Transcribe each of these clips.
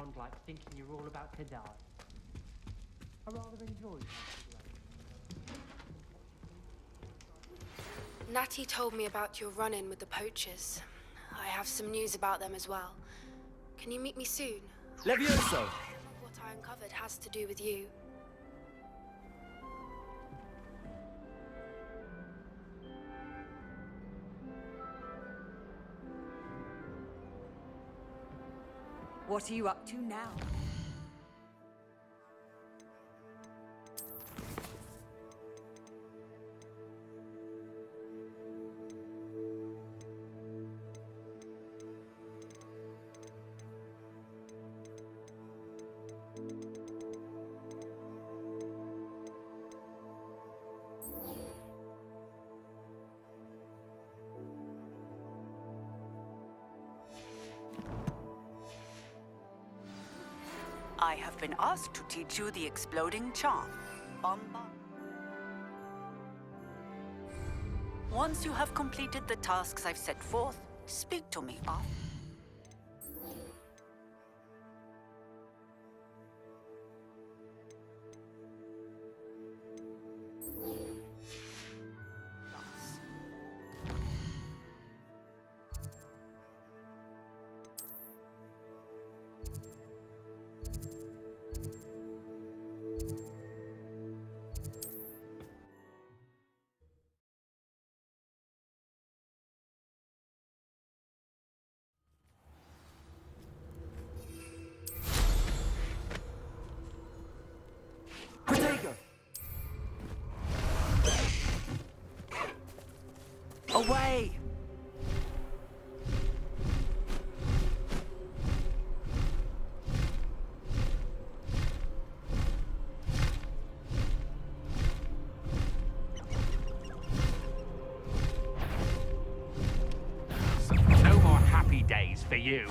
around like thinking you're all about to die. I rather enjoy the situation. Natty told me about your run-in with the poachers. I have some news about them as well. Can you meet me soon? Levioso! Some of what I uncovered has to do with you. What are you up to now? I have been asked to teach you the exploding charm. Bomba. Once you have completed the tasks I've set forth, speak to me, Protego! Away! No more happy days for you.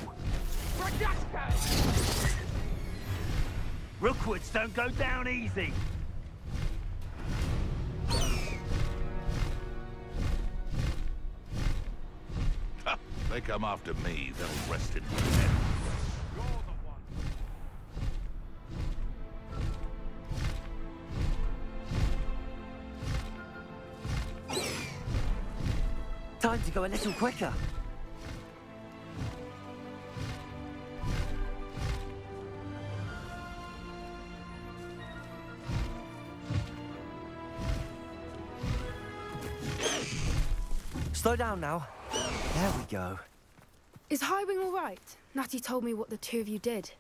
Rookwoods don't go down easy. They come after me, they'll rest in peace. Time to go a little quicker. Slow down now. There we go. Is Highwing all right? Natty told me what the two of you did.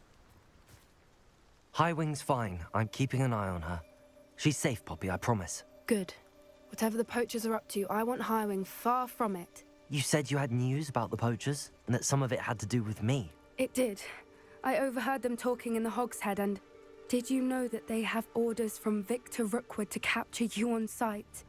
Highwing's fine. I'm keeping an eye on her. She's safe, Poppy, I promise. Good. Whatever the poachers are up to, I want Highwing far from it. You said you had news about the poachers, and that some of it had to do with me. It did. I overheard them talking in the Hogshead, and did you know that they have orders from Victor Rookwood to capture you on sight?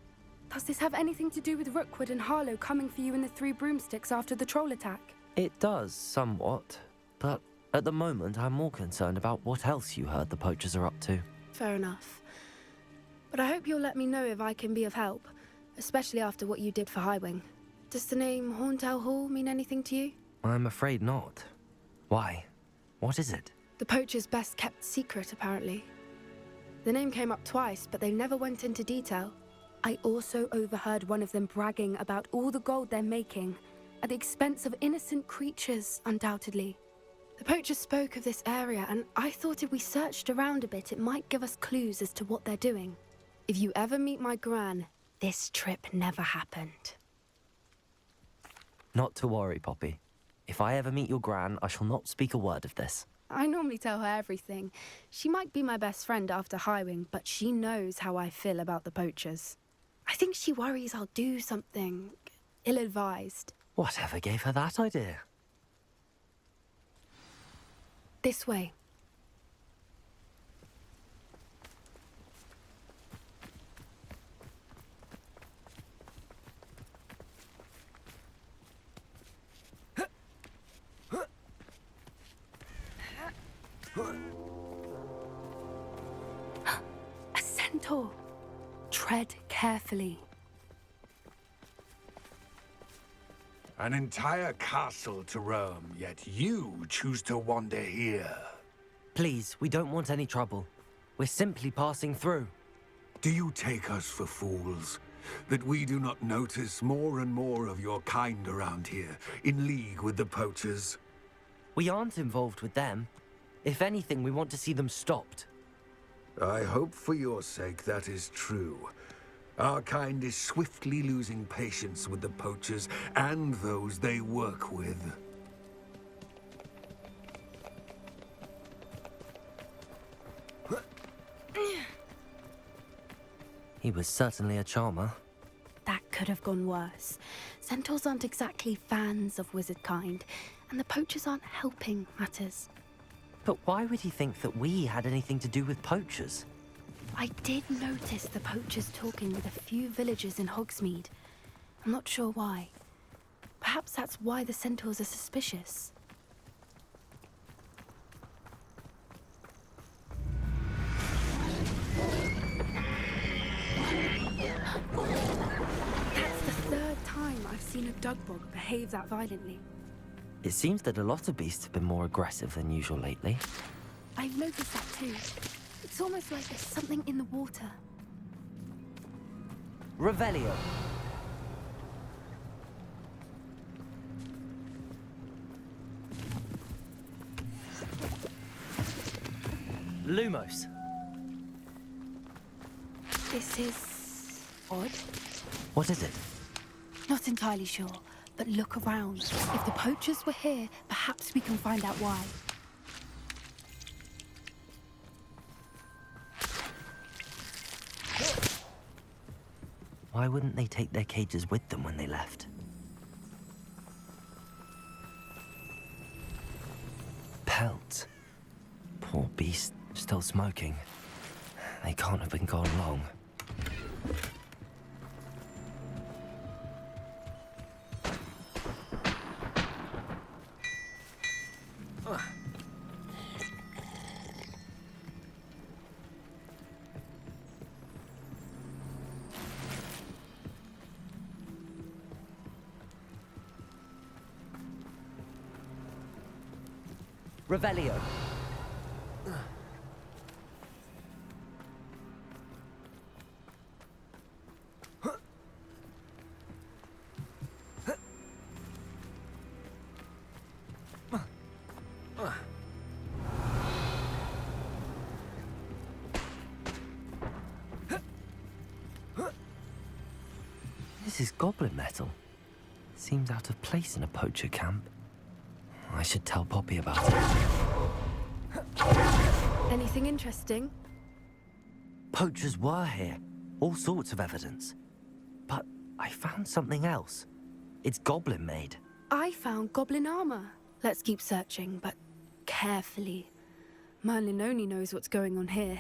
Does this have anything to do with Rookwood and Harlow coming for you in the Three Broomsticks after the troll attack? It does, somewhat. But at the moment, I'm more concerned about what else you heard the poachers are up to. Fair enough. But I hope you'll let me know if I can be of help, especially after what you did for Highwing. Does the name Horntail Hall mean anything to you? I'm afraid not. Why? What is it? The poachers' best kept secret, apparently. The name came up twice, but they never went into detail. I also overheard one of them bragging about all the gold they're making, at the expense of innocent creatures, undoubtedly. The poachers spoke of this area, and I thought if we searched around a bit, it might give us clues as to what they're doing. If you ever meet my gran, this trip never happened. Not to worry, Poppy. If I ever meet your gran, I shall not speak a word of this. I normally tell her everything. She might be my best friend after Highwing, but she knows how I feel about the poachers. I think she worries I'll do something ill-advised. Whatever gave her that idea? This way. A centaur. Tread carefully. An entire castle to roam, yet you choose to wander here. Please, we don't want any trouble. We're simply passing through. Do you take us for fools? That we do not notice more and more of your kind around here, in league with the poachers? We aren't involved with them. If anything, we want to see them stopped. I hope for your sake that is true. Our kind is swiftly losing patience with the poachers and those they work with. He was certainly a charmer. That could have gone worse. Centaurs aren't exactly fans of wizard kind, and the poachers aren't helping matters. But why would he think that we had anything to do with poachers? I did notice the poachers talking with a few villagers in Hogsmeade. I'm not sure why. Perhaps that's why the centaurs are suspicious. That's the third time I've seen a dugbog behave that violently. It seems that a lot of beasts have been more aggressive than usual lately. I've noticed that too. It's almost like there's something in the water. Revelio. Lumos. This is odd. What is it? Not entirely sure, but look around. If the poachers were here, perhaps we can find out why. Why wouldn't they take their cages with them when they left? Pelts. Poor beast, still smoking. They can't have been gone long. Revelio. This is goblin metal. Seems out of place in a poacher camp. I should tell Poppy about it. Anything interesting? Poachers were here. All sorts of evidence. But I found something else. It's goblin made. I found goblin armor. Let's keep searching, but carefully. Merlin only knows what's going on here.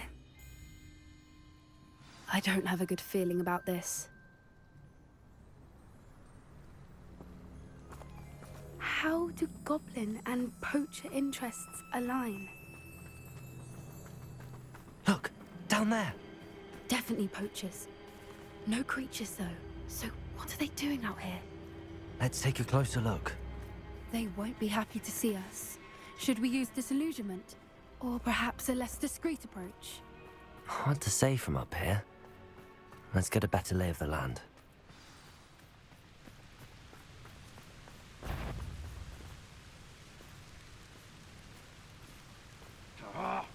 I don't have a good feeling about this. How do goblin and poacher interests align? Look, down there. Definitely poachers. No creatures, though. So what are they doing out here? Let's take a closer look. They won't be happy to see us. Should we use disillusionment? Or perhaps a less discreet approach? Hard to say from up here. Let's get a better lay of the land. Ah,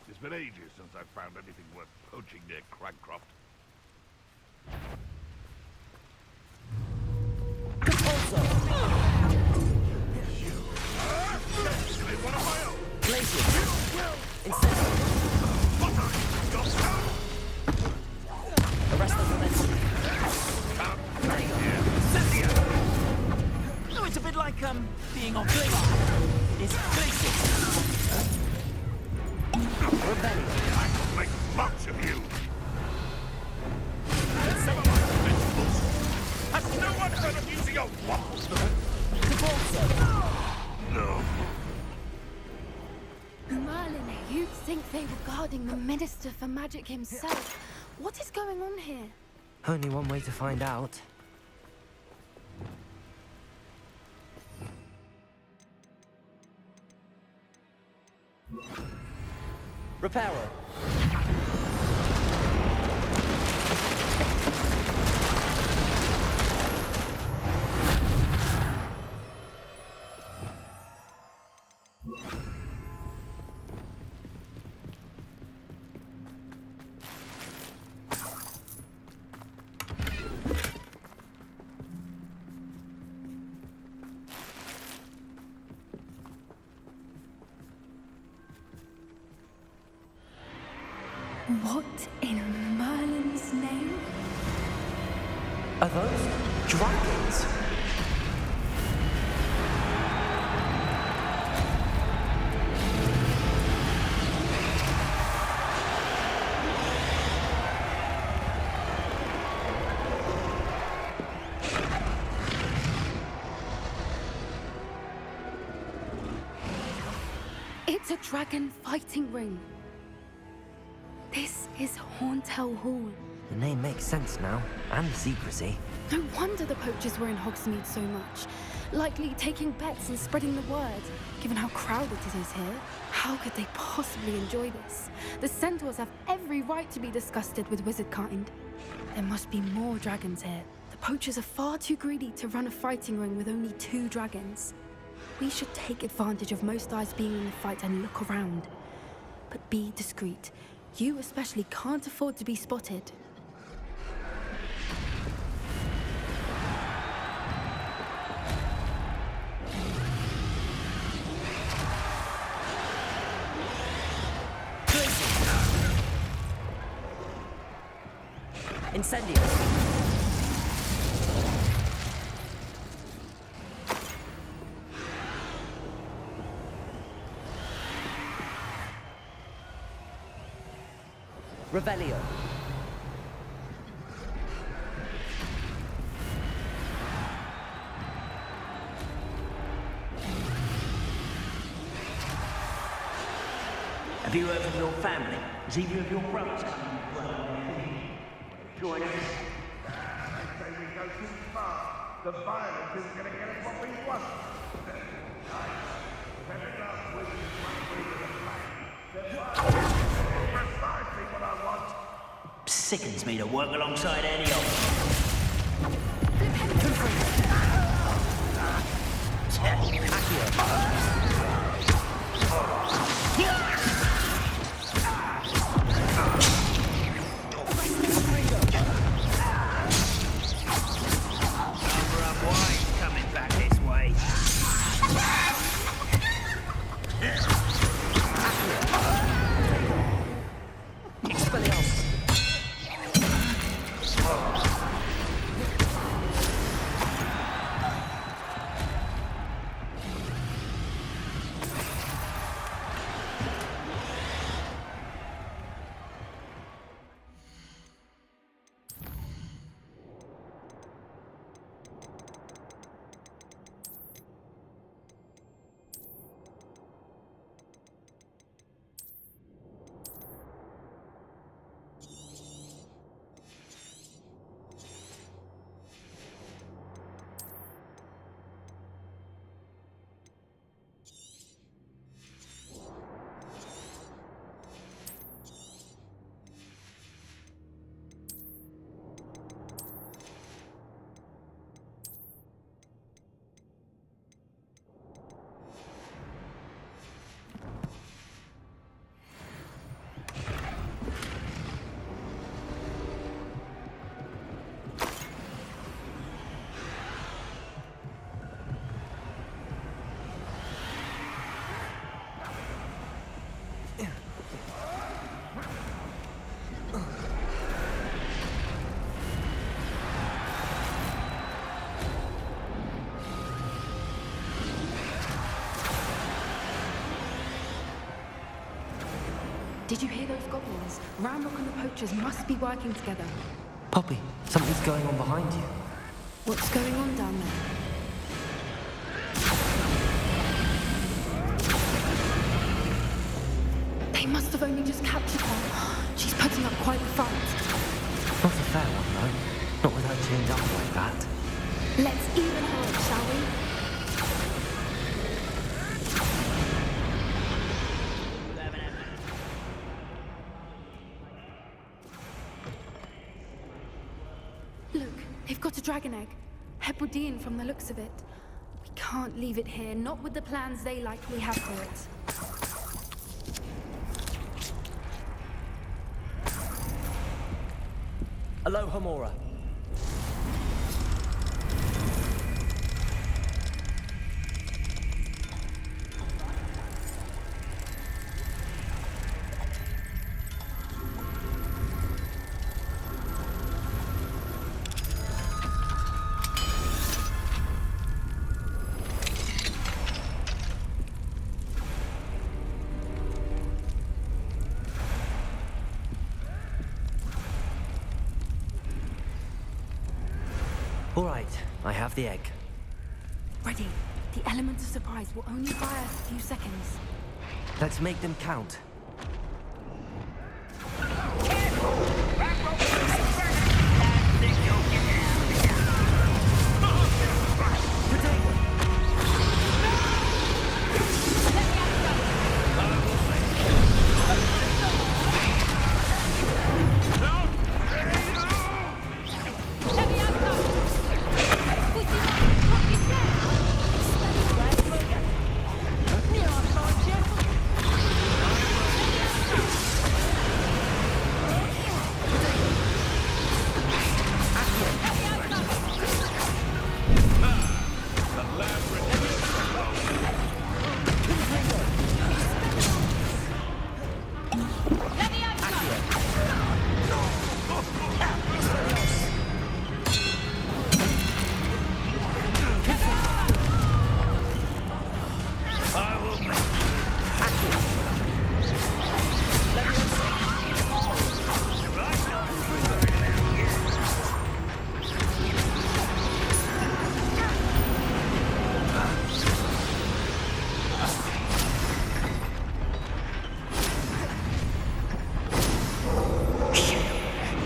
it's been ages since I've found anything worth poaching near Cragcroft. Arrest the momentum. Oh, it's a bit like, being on glacier. It's glacier. I could make much of you. Some of my vegetables. Has no one heard of using a waffle? No. Merlin, you'd think they were guarding the Minister for Magic himself. What is going on here? Only one way to find out. Reparo. What in Merlin's name? Are those dragons? It's a dragon fighting ring. This is Hauntel Hall. The name makes sense now, and the secrecy. No wonder the poachers were in Hogsmeade so much. Likely taking bets and spreading the word. Given how crowded it is here, how could they possibly enjoy this? The centaurs have every right to be disgusted with wizard kind. There must be more dragons here. The poachers are far too greedy to run a fighting ring with only 2 dragons. We should take advantage of most eyes being in the fight and look around. But be discreet. You especially can't afford to be spotted. Incendio. Revelio. Have you heard from your family? Is either of your brothers coming? Join us. Say we go too far. The violence isn't going to get us what we want. Precisely what I want. Sickens me to work alongside any of coming back this way. Expelliarmus. Did you hear those goblins? Ramrock and the poachers must be working together. Poppy, something's going on behind you. What's going on down there? They must have only just captured her. She's putting up quite a fight. Not a fair one, though. Not with her chained up like that. Let's even her up, shall we? They've got a dragon egg. Hebridean from the looks of it. We can't leave it here, not with the plans they likely have for it. Aloha, Mora. All right, I have the egg. Ready. The element of surprise will only fire a few seconds. Let's make them count.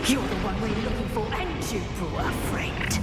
You're the one we're looking for, and you, poor friend.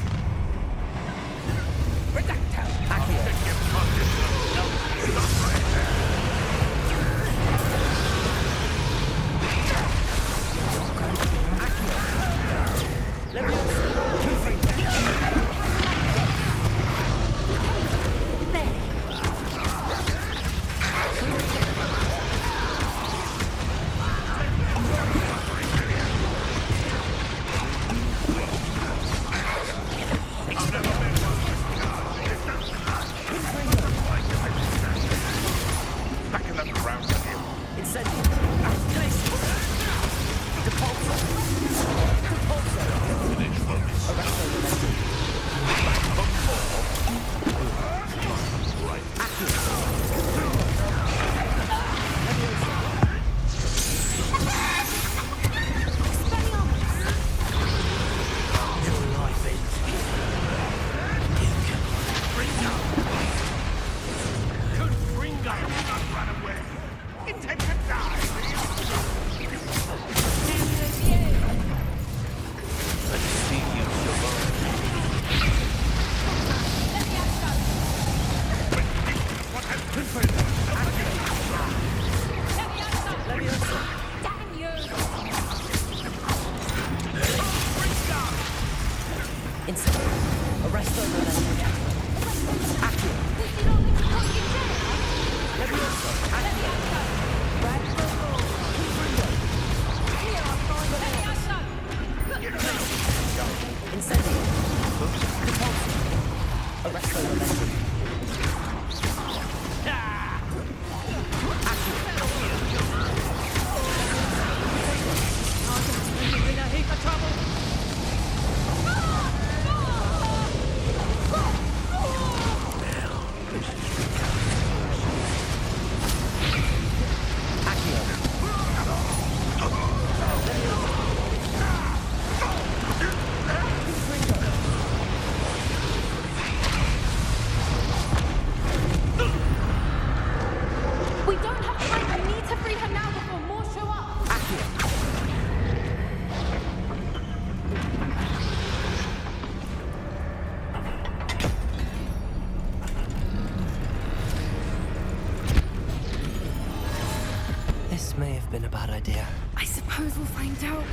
This may have been a bad idea. I suppose we'll find out.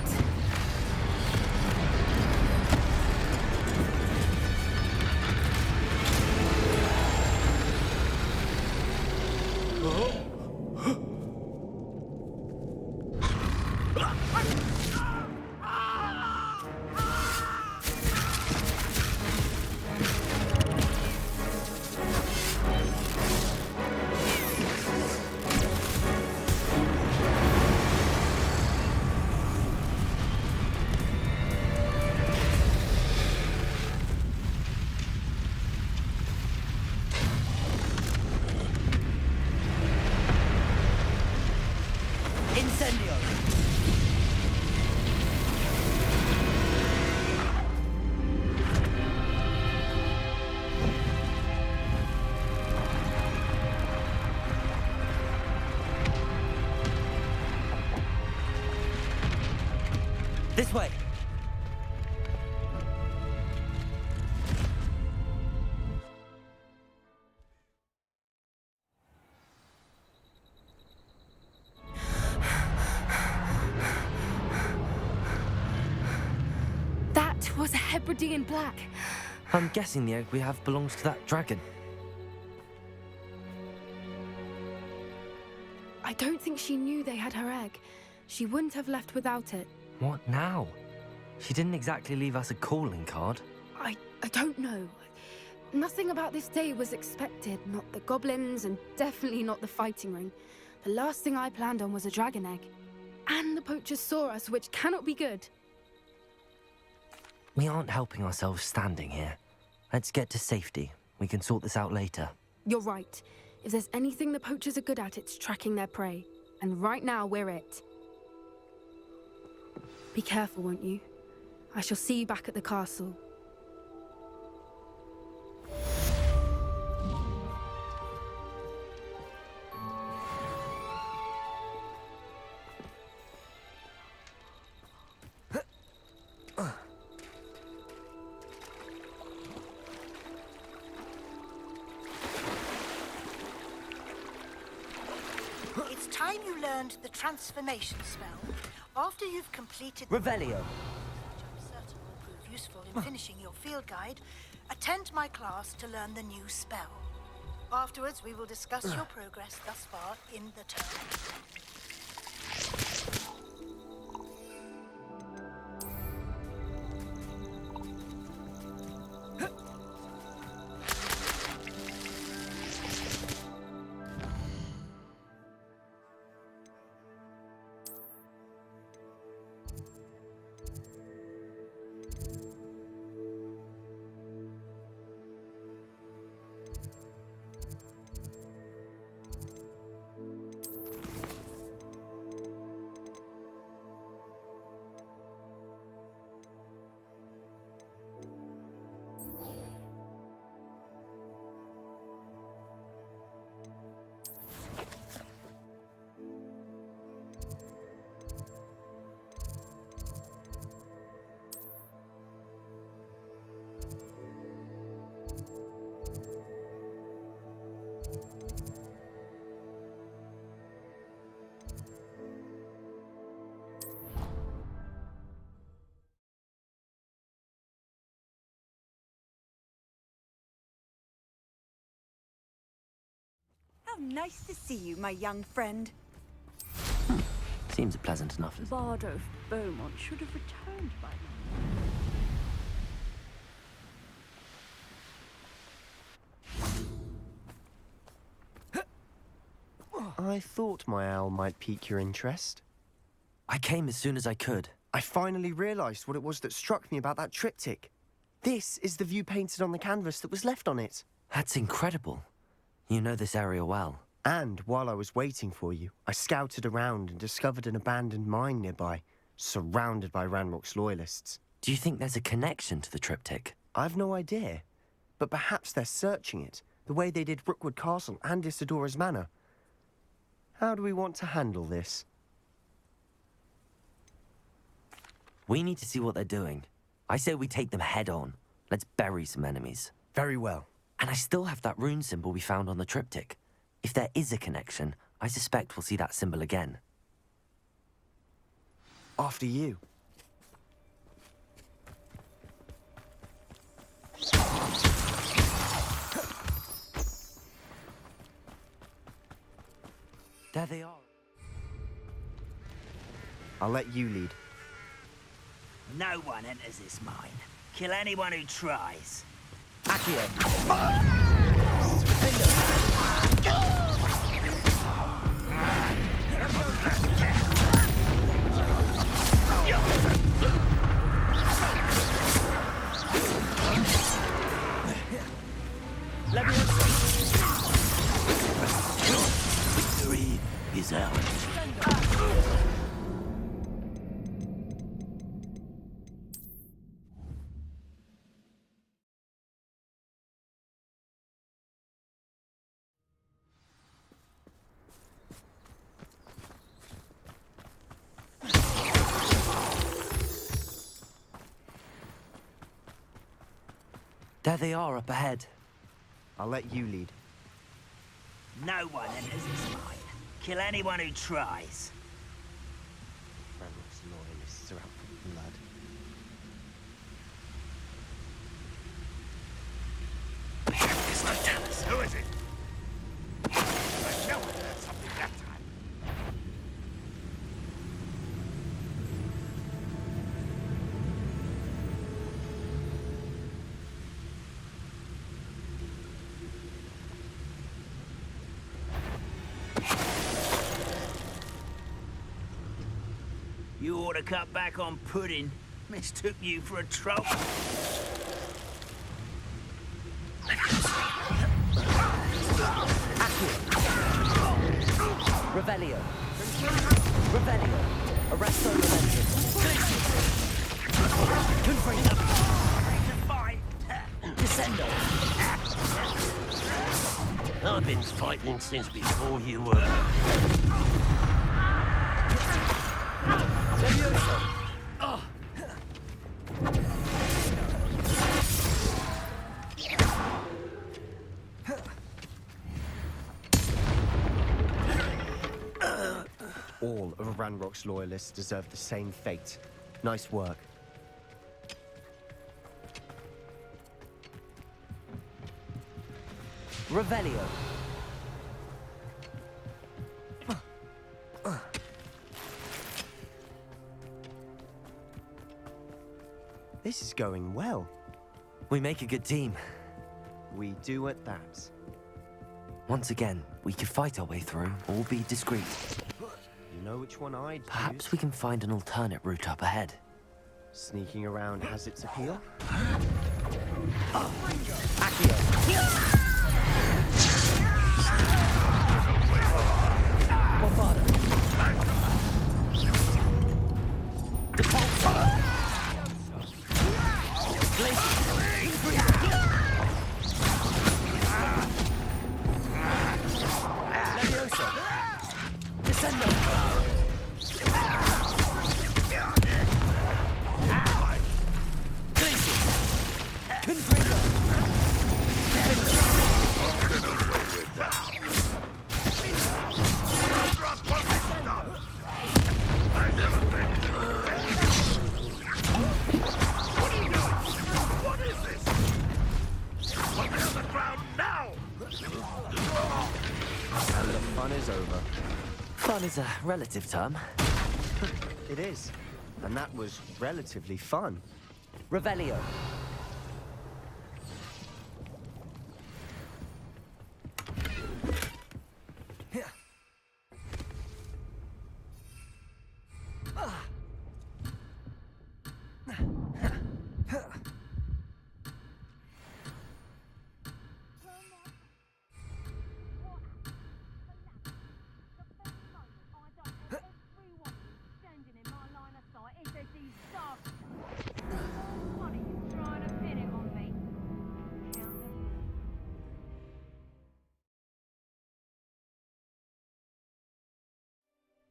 Incendio! This way! That was a Hebridean black. I'm guessing the egg we have belongs to that dragon. I don't think she knew they had her egg. She wouldn't have left without it. What now? She didn't exactly leave us a calling card. I don't know. Nothing about this day was expected. Not the goblins, and definitely not the fighting ring. The last thing I planned on was a dragon egg. And the poachers saw us, which cannot be good. We aren't helping ourselves standing here. Let's get to safety. We can sort this out later. You're right. If there's anything the poachers are good at, it's tracking their prey. And right now, we're it. Be careful, won't you? I shall see you back at the castle. It's time you learned the transformation spell. After you've completed Revelio. which I'm certain will prove useful in finishing your field guide, attend my class to learn the new spell. Afterwards, we will discuss your progress thus far in the term. How nice to see you, my young friend. Seems a pleasant enough. Bardo Beaumont should have returned by now. I thought my owl might pique your interest. I came as soon as I could. I finally realized what it was that struck me about that triptych. This is the view painted on the canvas that was left on it. That's incredible. You know this area well. And while I was waiting for you, I scouted around and discovered an abandoned mine nearby, surrounded by Ranrock's loyalists. Do you think there's a connection to the triptych? I've no idea, but perhaps they're searching it, the way they did Rookwood Castle and Isidora's Manor. How do we want to handle this? We need to see what they're doing. I say we take them head on. Let's bury some enemies. Very well. And I still have that rune symbol we found on the triptych. If there is a connection, I suspect we'll see that symbol again. After you. There they are. I'll let you lead. No one enters this mine. Kill anyone who tries. Accio! Victory is ours. There they are up ahead. I'll let you lead. No one enters this mine. Kill anyone who tries. Ranrock's loyalists are out for blood. It's not Dallas. Who is it? I know I heard something that time. You ought to cut back on pudding. Mistook you for a troll. Revelio. Revelio. Arresto Revelio. Confringo. Descendo. I've been fighting since before you were. All of Ranrock's loyalists deserve the same fate. Nice work. Revelio. This is going well. We make a good team. We do at that. Once again, we could fight our way through, or be discreet. You know which one I'd Perhaps use? we can find an alternate route up ahead. Sneaking around has its appeal. Fun is a relative term. It is. And that was relatively fun. Revelio.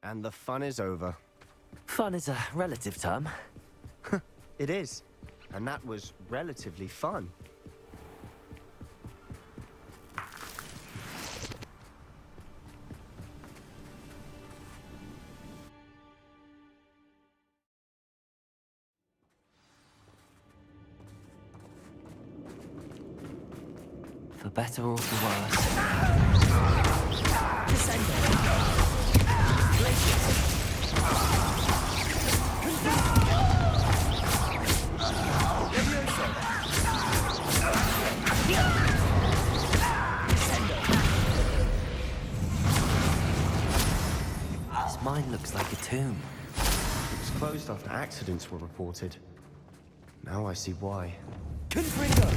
And the fun is over. Fun is a relative term. It is. And that was relatively fun. For better or for worse. Descendo. This mine looks like a tomb. It was closed after accidents were reported. Now I see why. Confringo!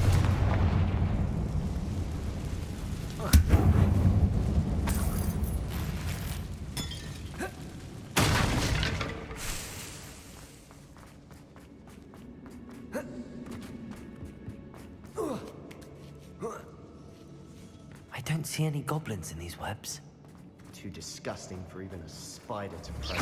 I don't see any goblins in these webs. Too disgusting for even a spider to prey.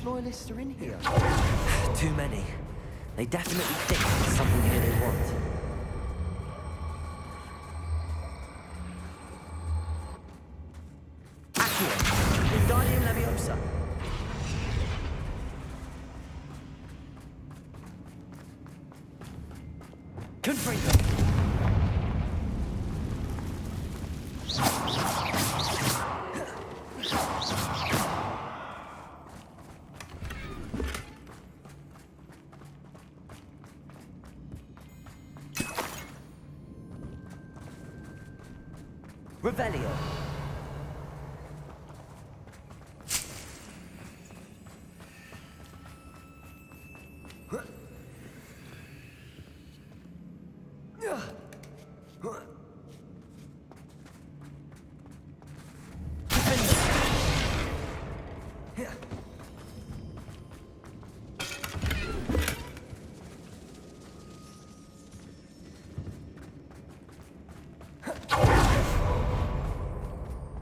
Loyalists are in here. Too many. They definitely think there's something here they want. Accio! Wingardium Leviosa! Confringo! Revelio.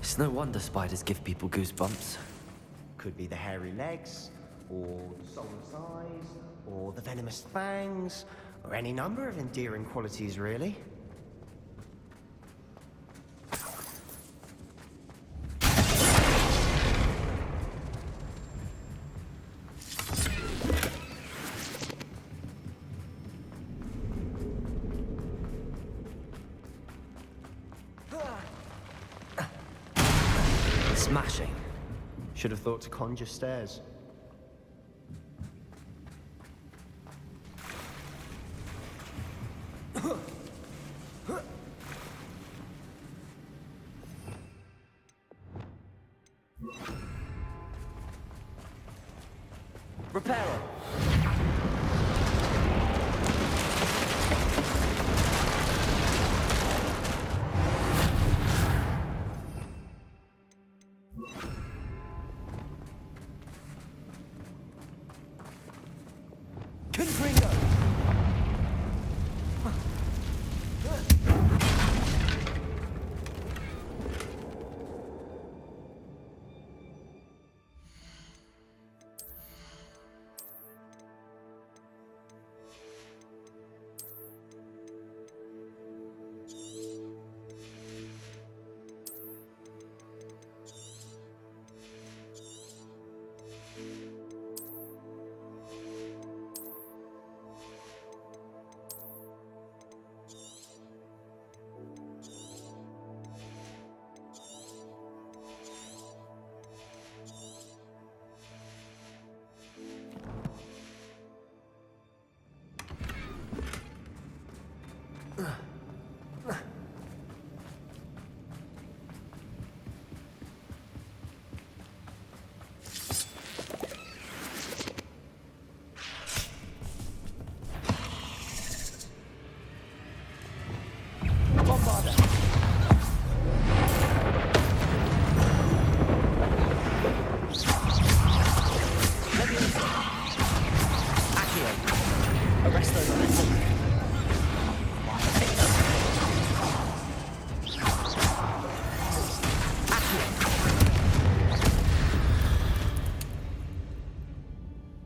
It's no wonder spiders give people goosebumps. Could be the hairy legs, or the soulless eyes, or the venomous fangs, or any number of endearing qualities, really. Smashing. Should have thought to conjure stairs. Reparo. Confringo.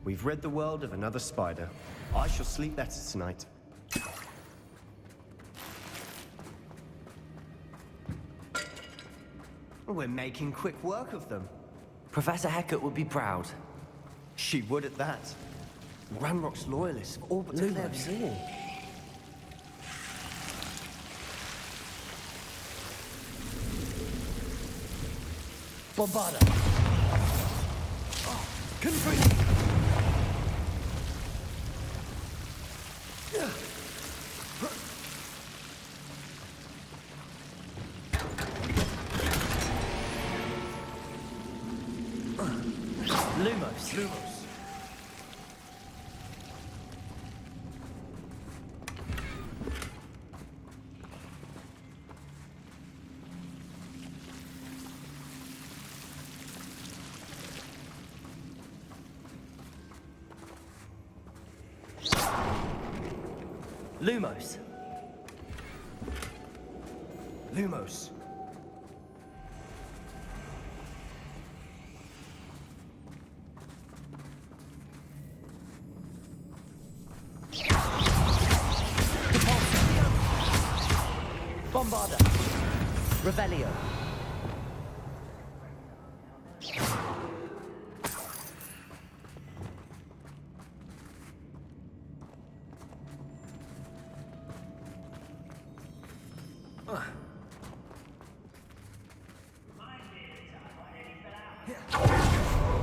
We've rid the world of another spider. I shall sleep better tonight. We're making quick work of them. Professor Hecat would be proud. She would at that. Ranrock's loyalists have all but declared war. Bombarda! Confringo! Lumos. Lumos. Lumos. Bombarda. Revelio.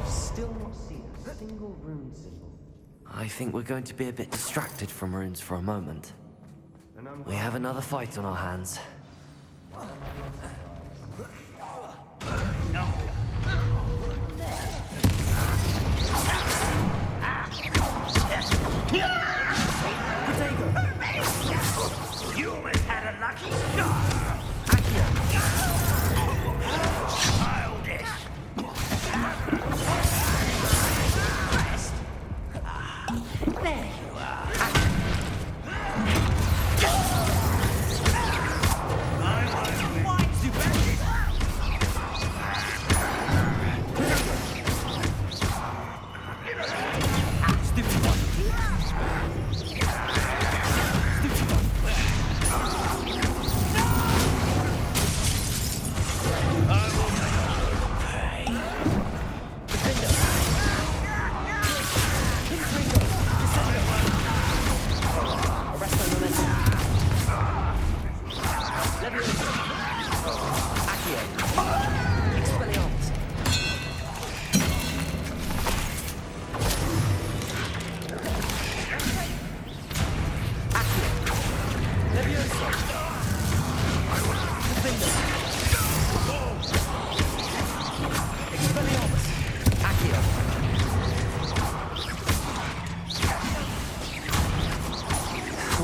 Still not seen a single rune symbol. I think we're going to be a bit distracted from runes for a moment. We have another fight on our hands. You almost had a lucky shot! Childish! There you are!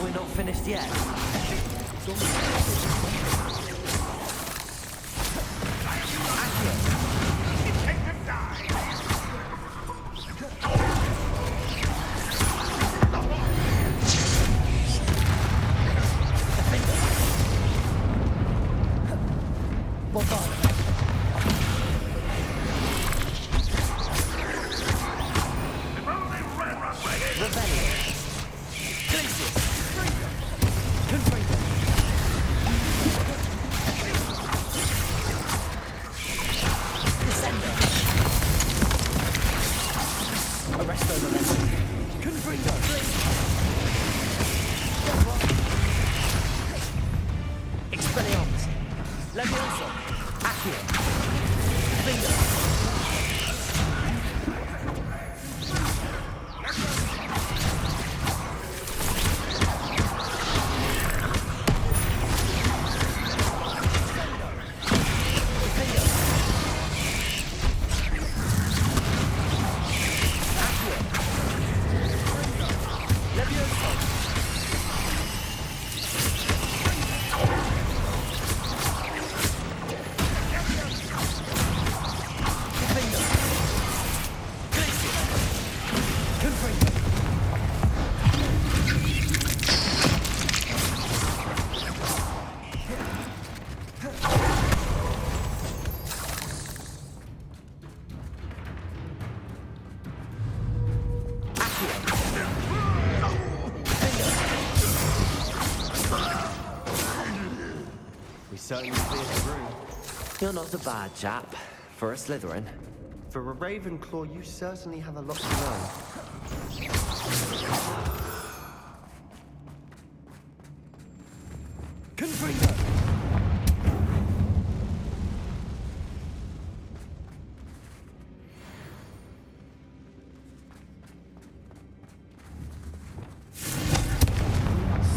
We're not finished yet. We certainly cleared the room. You're not a bad chap. For a Slytherin. For a Ravenclaw, you certainly have a lot to learn. Confringo!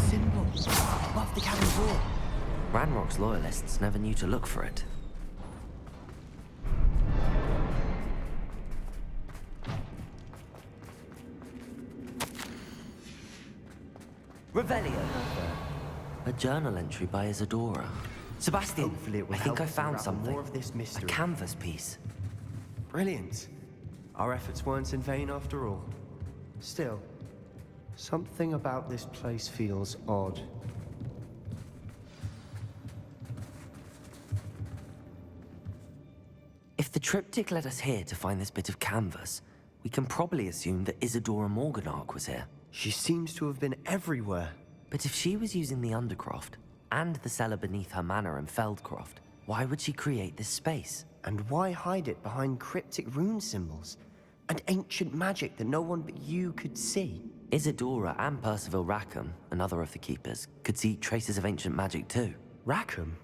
Symbol above the cabin door. Ranrock's loyalists never knew to look for it. Revelio. A journal entry by Isadora. Sebastian, Hopefully it will I think help I us found unravel something. more of this mystery. A canvas piece. Brilliant. Our efforts weren't in vain after all. Still, something about this place feels odd. If the triptych led us here to find this bit of canvas, we can probably assume that Isadora Morganach was here. She seems to have been everywhere. But if she was using the Undercroft, and the cellar beneath her manor in Feldcroft, why would she create this space? And why hide it behind cryptic rune symbols? And ancient magic that no one but you could see? Isadora and Percival Rackham, another of the Keepers, could see traces of ancient magic too. Rackham?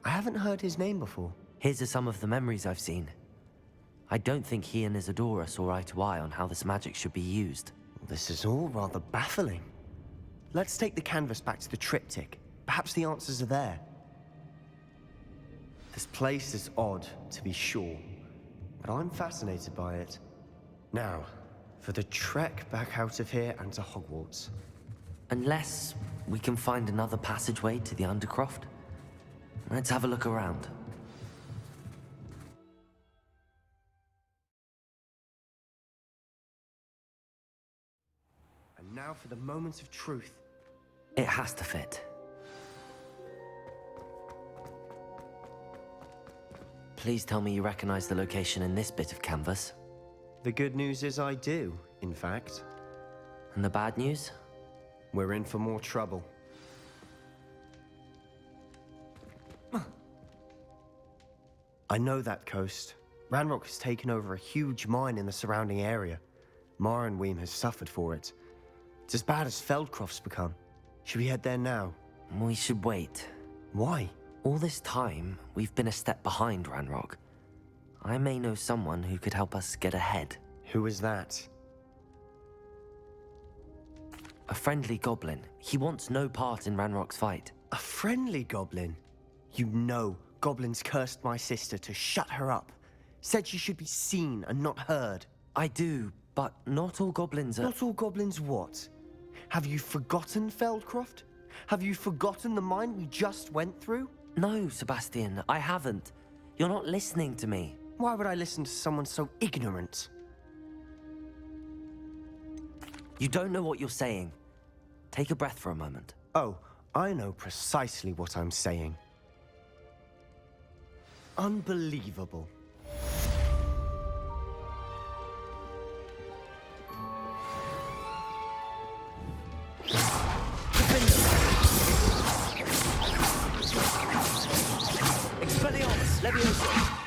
I haven't heard his name before. Here's some of the memories I've seen. I don't think he and Isadora saw eye to eye on how this magic should be used. This is all rather baffling. Let's take the canvas back to the triptych. Perhaps the answers are there. This place is odd, to be sure, but I'm fascinated by it. Now, for the trek back out of here and to Hogwarts. Unless we can find another passageway to the Undercroft. Let's have a look around. And now for the moment of truth. It has to fit. Please tell me you recognize the location in this bit of canvas. The good news is I do, in fact. And the bad news? We're in for more trouble. I know that coast. Ranrock has taken over a huge mine in the surrounding area. Marrenweem has suffered for it. It's as bad as Feldcroft's become. Should we head there now? We should wait. Why? All this time, we've been a step behind Ranrock. I may know someone who could help us get ahead. Who is that? A friendly goblin. He wants no part in Ranrock's fight. A friendly goblin? You know goblins cursed my sister to shut her up. Said she should be seen and not heard. I do, but not all goblins are... Not all goblins what? Have you forgotten Feldcroft? Have you forgotten the mine we just went through? No, Sebastian, I haven't. You're not listening to me. Why would I listen to someone so ignorant? You don't know what you're saying. Take a breath for a moment. Oh, I know precisely what I'm saying. Unbelievable. Expelliarmus, Leviosa!